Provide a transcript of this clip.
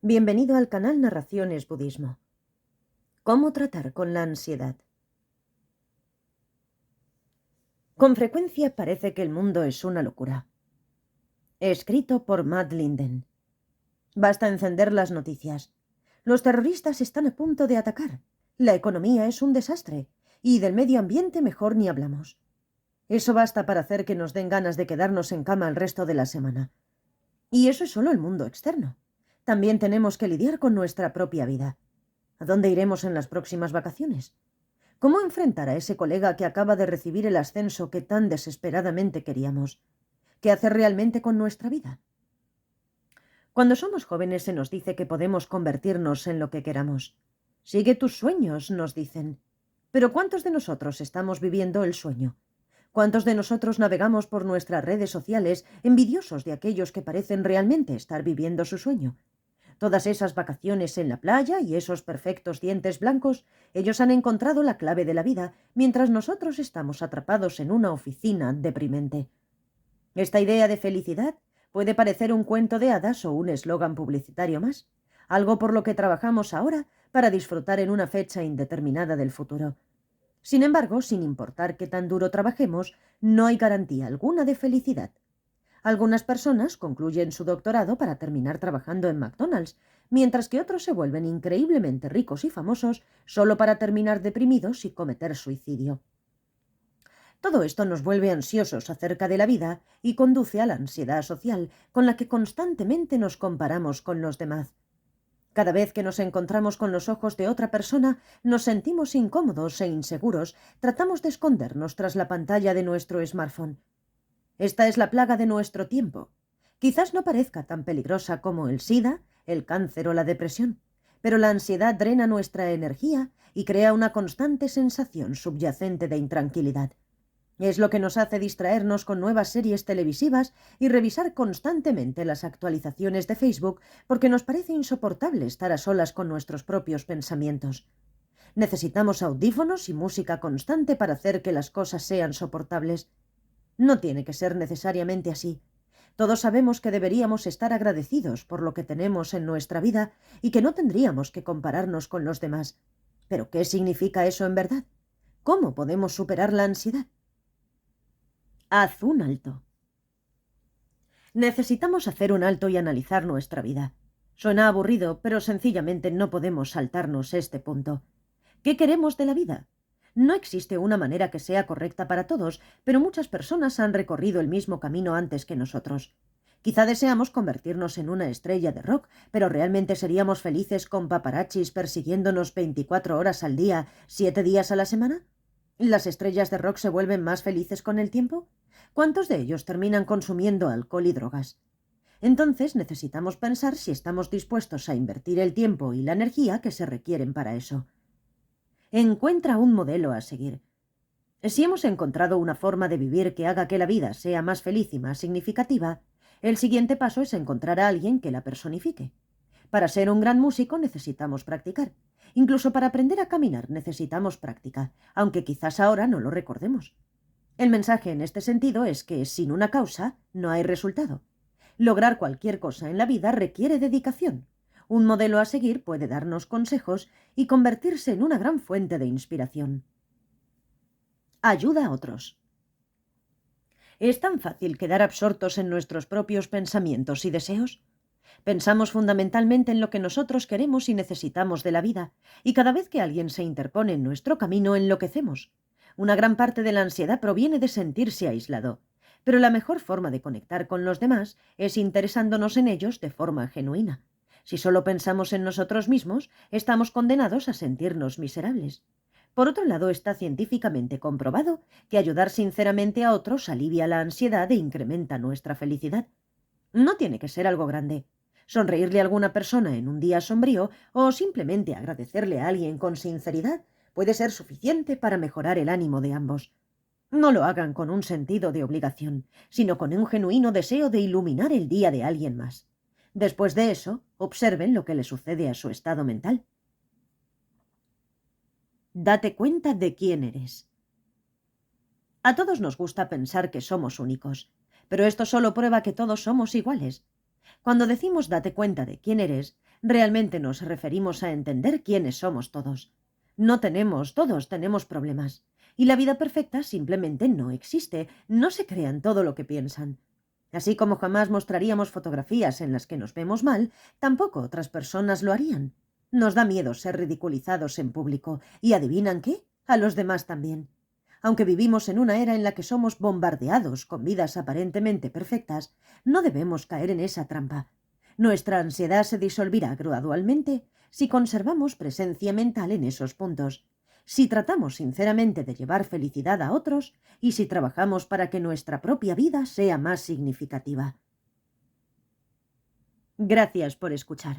Bienvenido al canal Narraciones Budismo. ¿Cómo tratar con la ansiedad? Con frecuencia parece que el mundo es una locura. Escrito por Matt Linden. Basta encender las noticias. Los terroristas están a punto de atacar. La economía es un desastre. Y del medio ambiente mejor ni hablamos. Eso basta para hacer que nos den ganas de quedarnos en cama el resto de la semana. Y eso es solo el mundo externo. También tenemos que lidiar con nuestra propia vida. ¿A dónde iremos en las próximas vacaciones? ¿Cómo enfrentar a ese colega que acaba de recibir el ascenso que tan desesperadamente queríamos? ¿Qué hacer realmente con nuestra vida? Cuando somos jóvenes se nos dice que podemos convertirnos en lo que queramos. Sigue tus sueños, nos dicen. Pero ¿cuántos de nosotros estamos viviendo el sueño? ¿Cuántos de nosotros navegamos por nuestras redes sociales envidiosos de aquellos que parecen realmente estar viviendo su sueño? Todas esas vacaciones en la playa y esos perfectos dientes blancos, ellos han encontrado la clave de la vida, mientras nosotros estamos atrapados en una oficina deprimente. Esta idea de felicidad puede parecer un cuento de hadas o un eslogan publicitario más, algo por lo que trabajamos ahora para disfrutar en una fecha indeterminada del futuro. Sin embargo, sin importar qué tan duro trabajemos, no hay garantía alguna de felicidad. Algunas personas concluyen su doctorado para terminar trabajando en McDonald's, mientras que otros se vuelven increíblemente ricos y famosos solo para terminar deprimidos y cometer suicidio. Todo esto nos vuelve ansiosos acerca de la vida y conduce a la ansiedad social, con la que constantemente nos comparamos con los demás. Cada vez que nos encontramos con los ojos de otra persona, nos sentimos incómodos e inseguros, tratamos de escondernos tras la pantalla de nuestro smartphone. Esta es la plaga de nuestro tiempo. Quizás no parezca tan peligrosa como el SIDA, el cáncer o la depresión, pero la ansiedad drena nuestra energía y crea una constante sensación subyacente de intranquilidad. Es lo que nos hace distraernos con nuevas series televisivas y revisar constantemente las actualizaciones de Facebook porque nos parece insoportable estar a solas con nuestros propios pensamientos. Necesitamos audífonos y música constante para hacer que las cosas sean soportables. No tiene que ser necesariamente así. Todos sabemos que deberíamos estar agradecidos por lo que tenemos en nuestra vida y que no tendríamos que compararnos con los demás. ¿Pero qué significa eso en verdad? ¿Cómo podemos superar la ansiedad? Haz un alto. Necesitamos hacer un alto y analizar nuestra vida. Suena aburrido, pero sencillamente no podemos saltarnos este punto. ¿Qué queremos de la vida? No existe una manera que sea correcta para todos, pero muchas personas han recorrido el mismo camino antes que nosotros. Quizá deseamos convertirnos en una estrella de rock, pero ¿realmente seríamos felices con paparazzis persiguiéndonos 24 horas al día, 7 días a la semana? ¿Las estrellas de rock se vuelven más felices con el tiempo? ¿Cuántos de ellos terminan consumiendo alcohol y drogas? Entonces necesitamos pensar si estamos dispuestos a invertir el tiempo y la energía que se requieren para eso. Encuentra un modelo a seguir. Si hemos encontrado una forma de vivir que haga que la vida sea más feliz y más significativa, el siguiente paso es encontrar a alguien que la personifique. Para ser un gran músico necesitamos practicar. Incluso para aprender a caminar necesitamos práctica, aunque quizás ahora no lo recordemos. El mensaje en este sentido es que sin una causa no hay resultado. Lograr cualquier cosa en la vida requiere dedicación. Un modelo a seguir puede darnos consejos y convertirse en una gran fuente de inspiración. Ayuda a otros. ¿Es tan fácil quedar absortos en nuestros propios pensamientos y deseos? Pensamos fundamentalmente en lo que nosotros queremos y necesitamos de la vida, y cada vez que alguien se interpone en nuestro camino enloquecemos. Una gran parte de la ansiedad proviene de sentirse aislado, pero la mejor forma de conectar con los demás es interesándonos en ellos de forma genuina. Si solo pensamos en nosotros mismos, estamos condenados a sentirnos miserables. Por otro lado, está científicamente comprobado que ayudar sinceramente a otros alivia la ansiedad e incrementa nuestra felicidad. No tiene que ser algo grande. Sonreírle a alguna persona en un día sombrío o simplemente agradecerle a alguien con sinceridad puede ser suficiente para mejorar el ánimo de ambos. No lo hagan con un sentido de obligación, sino con un genuino deseo de iluminar el día de alguien más. Después de eso, observen lo que le sucede a su estado mental. Date cuenta de quién eres. A todos nos gusta pensar que somos únicos, pero esto solo prueba que todos somos iguales. Cuando decimos date cuenta de quién eres, Realmente nos referimos a entender quiénes somos todos. No todos tenemos problemas. Y la vida perfecta simplemente no existe, no se crean todo lo que piensan. Así como jamás mostraríamos fotografías en las que nos vemos mal, tampoco otras personas lo harían. Nos da miedo ser ridiculizados en público, y ¿adivinan qué? A los demás también. Aunque vivimos en una era en la que somos bombardeados con vidas aparentemente perfectas, no debemos caer en esa trampa. Nuestra ansiedad se disolverá gradualmente si conservamos presencia mental en esos puntos, si tratamos sinceramente de llevar felicidad a otros y si trabajamos para que nuestra propia vida sea más significativa. Gracias por escuchar.